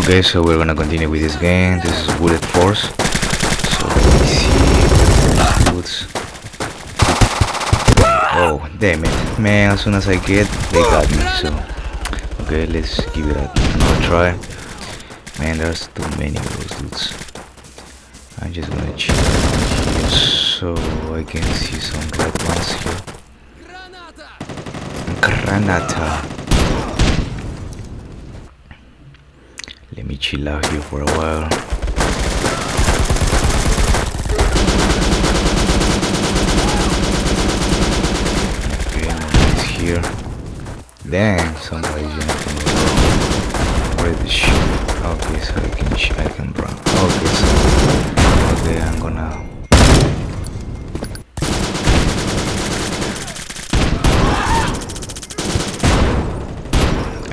Okay, so we're gonna continue with this game. This is Bullet Force. So let me see boots. Oh, damn it, man! As soon as I get, they got me. So okay, let's give it another try. Man, there's too many of those dudes. I'm just gonna chill here so I can see some red ones here. Granata. Let me chill out here for a while. Okay, no one's here. Dang, somebody's jumping over the ship. Okay, so I can run. Okay, so okay, I'm gonna.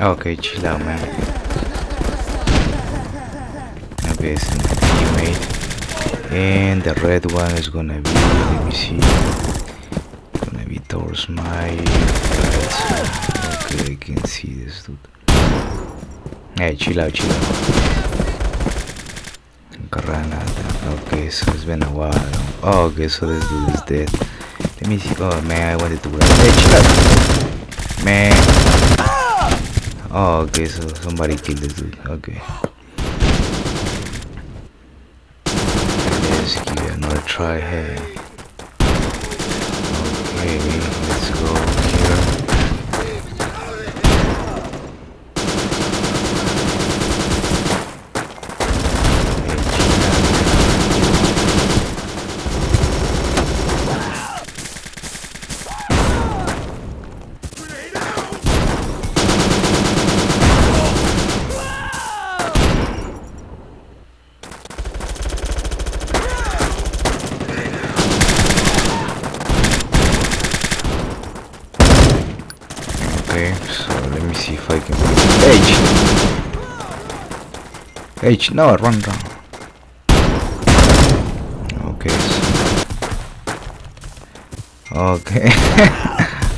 Okay, chill out, man. Okay, it's my teammate, and the red one is gonna be. Let me see. Gonna be towards my right side. Okay, I can see this dude. Hey, chill out, chill out. Granada. Okay, so it's been a while. Oh, okay, so this dude is dead. Let me see. Oh man, I wanted to grab. Hey, chill out, man. Oh, okay, so somebody killed this dude. Okay. Let's give it another try here. Okay, let's go here. Okay, so let me see if I can H, no, run. Okay, okay.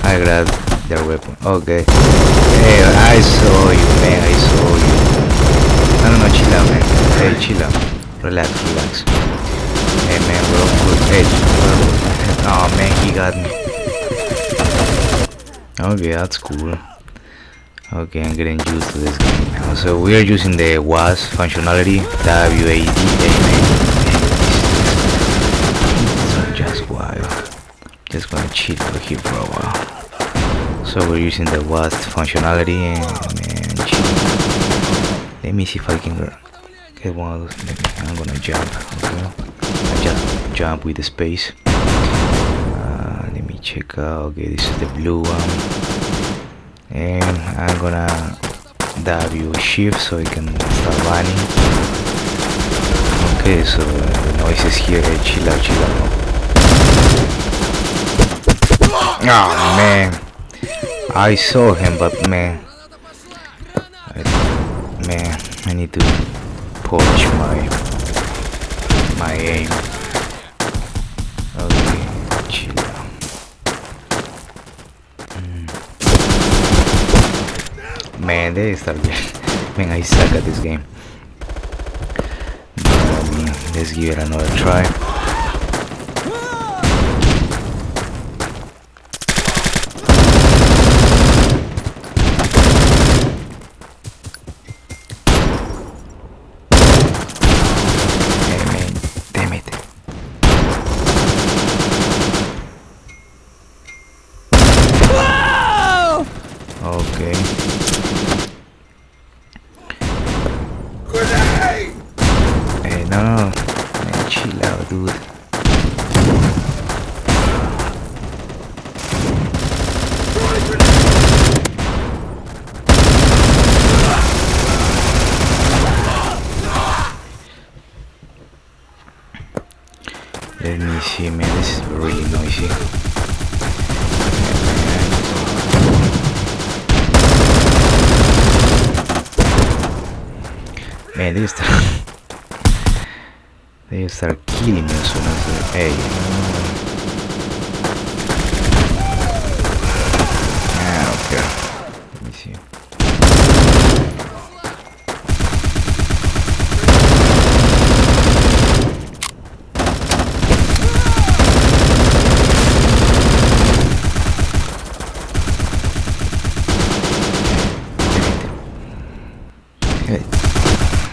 I grabbed their weapon. Okay. Hey, I saw you, man. I saw you. No, chill out, man. Hey, chill out. Relax. Hey, man, we're all good. Hey, oh man, he got me. Okay, that's cool. Okay, I'm getting used to this game now. So we are using the WAS functionality, WAD, so just wild. Just gonna chill out here for a while. So we're using the WAS functionality and man, chill. Let me see if I can get one of those. I'm gonna jump. Okay, I just jump with the space. Let me check out. Okay, this is the blue one, and I'm gonna W shift so I can start running. Okay, so the noise is here. Hey, chill out. Oh man, I saw him, but man, I need to polish my aim. Okay, chill out. Man, they start man, I suck at this game. But, let's give it another try. Hey man, damn it. Okay. Hey, no, man, chill out, dude. Let me see, man, this is really noisy. Man, they start killing me as soon as they. Hey. I don't care. Let me see.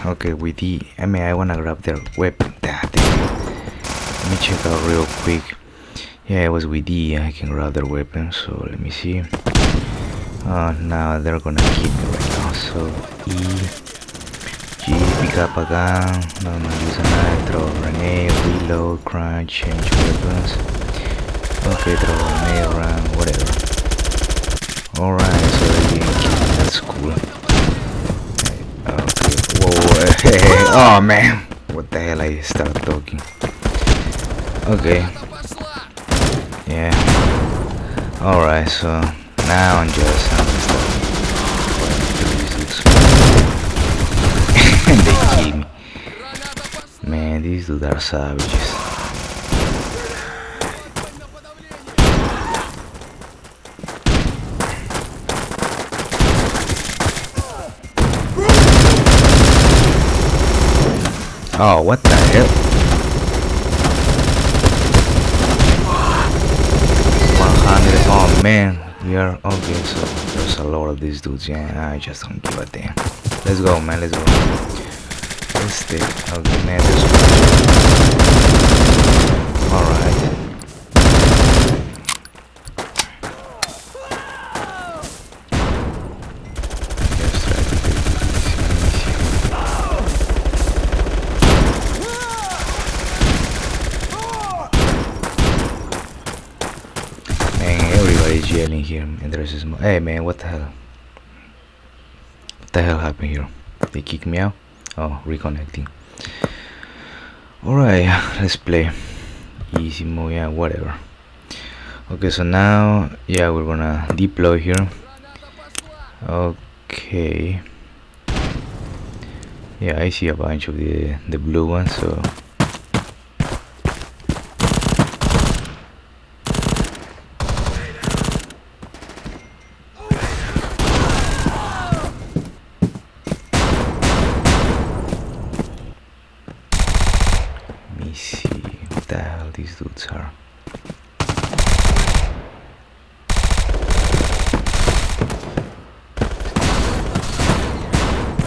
Okay, with the I wanna grab their weapon. Let me check out real quick. Yeah, it was with E. I can grab their weapon. So let me see. Oh, now they're gonna keep me right now. So E, G, pick up a gun. No, use a knife. Throw a grenade. Reload. Crunch. Change weapons. Okay, throw a grenade around. Whatever. Alright, so they didn't kill me. That's cool. Okay. Whoa. Oh man. What the hell? I started talking. Okay. Yeah. Alright, so now I'm just and they kill me. Man, these dudes are savages. Oh, what the hell? 100. Oh man, we are okay. So there's a lot of these dudes. Yeah, I just don't give a damn. Let's go, man. Let's go. Let's take. Okay, man. Let's go. All right. Let's try to take this easy. Man, everybody's yelling here, and there's this. Hey, man, what the hell? What the hell happened here? They kicked me out. Oh, reconnecting. Alright, let's play. Easy mode, yeah, whatever. Okay, so now, yeah, we're gonna deploy here. Okay. Yeah, I see a bunch of the blue ones, so. Let me see what the hell these dudes are.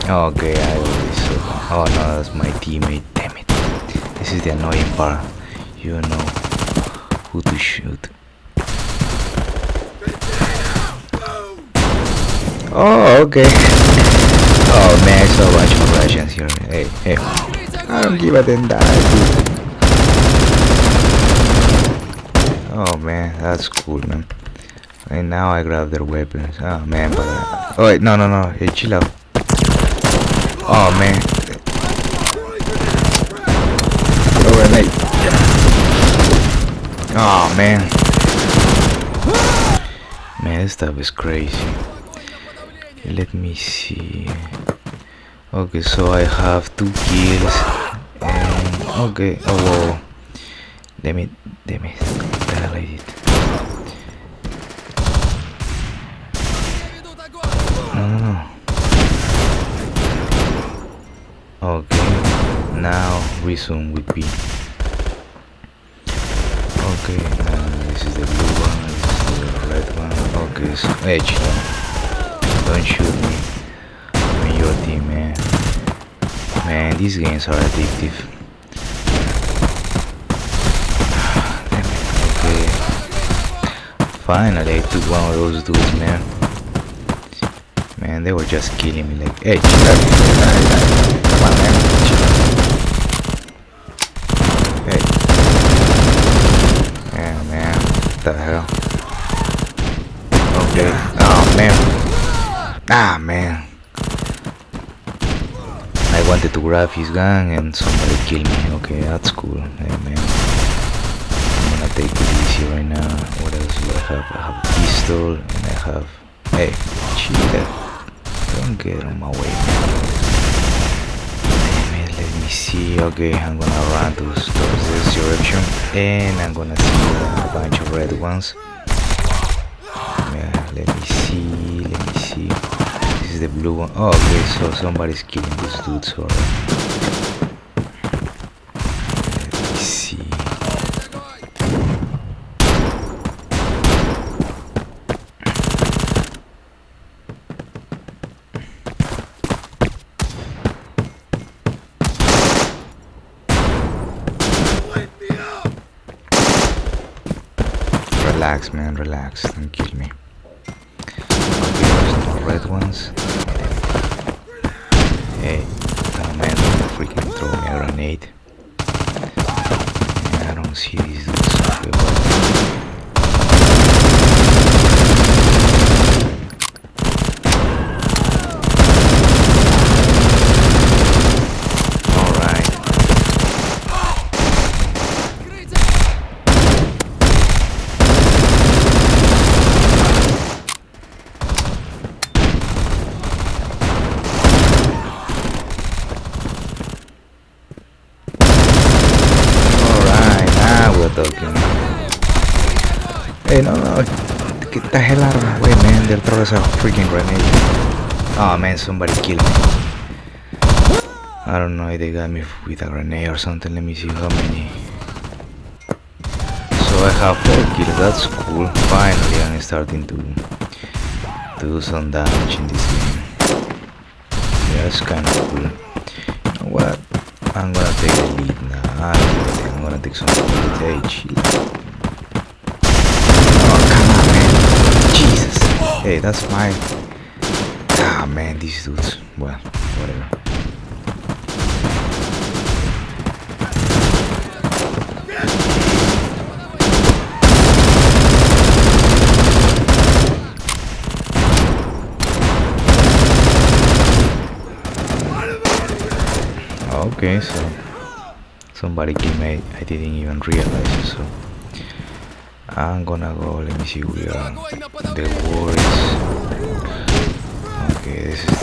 Okay, I already saw that. Oh no, that's my teammate. Damn it. This is the annoying part. You don't know who to shoot. Oh, okay. Oh man, I saw a bunch of Russians here. Hey, hey. I don't give a damn that. Oh man, that's cool, man. And now I grab their weapons. Oh man, but oh wait, no. Hey, chill out. Oh man. Grenade. Oh man. Man, this stuff is crazy. Let me see. Okay, so I have 2 kills. And okay. Oh whoa. Damn it. What the hell I did? No. Okay, now resume with B. Okay, this is the blue one, this is the red one. Okay, so H. Don't shoot me. I'm your team, man. Man, these games are addictive. Damn it. Okay. Finally, I took one of those dudes, man. Man, they were just killing me like, hey, chill out. Come on, man. Chill out. Hey. Yeah, man. What the hell? Okay. Oh, man. Ah, man. I wanted to grab his gun and somebody killed me. Okay, that's cool. Hey, man. I'm gonna take it easy right now. What else do I have? I have a pistol and I have... Hey, chill out. Don't get on my way, man. Damn it, let me see. Okay, I'm gonna run towards this direction and I'm gonna see a bunch of red ones. Yeah, let me see. This is the blue one. Oh, okay, so somebody's killing these dudes already. Let me see. Relax, man, relax. Don't kill me. Okay, there's no red ones. Hey, oh man, don't freaking throw me a grenade. I don't see these dudes. Okay, well. Hey, no, get the hell out of my way, man. They'll throw us a freaking grenade. Oh man, somebody killed me. I don't know if they got me with a grenade or something. Let me see how many. So I have 4 kills, that's cool. Finally, I'm starting to do some damage in this game. Yeah, that's kind of cool. You know what? I'm gonna take the lead now. I'm gonna take some footage. Hey, that's my... Ah, man, these dudes. Well, whatever. Okay, so... Somebody killed me. I didn't even realize it, so... I'm gonna go, let me see where the war is. Okay, this is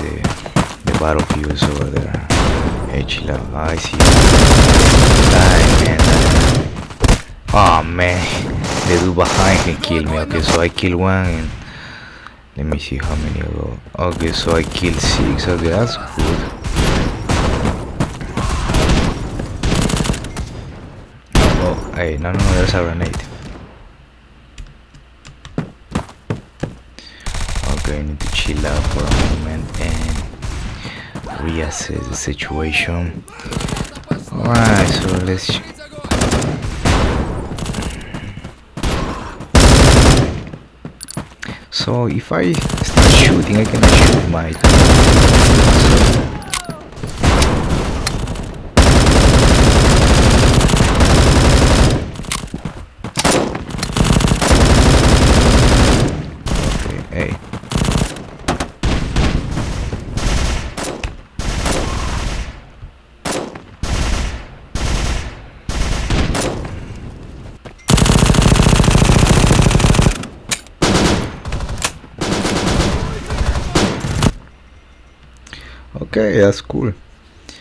the battlefield over there. HTML5, I see. Die, man. Oh man, the dude behind can kill me. Okay, so I kill one and let me see how many I go. Okay, so I killed 6. Okay, that's good. Oh, hey, no, there's a grenade. Okay, I need to chill out for a moment and reassess the situation. Alright, so let's... So if I start shooting, I can shoot my... Okay, hey. Okay, that's cool.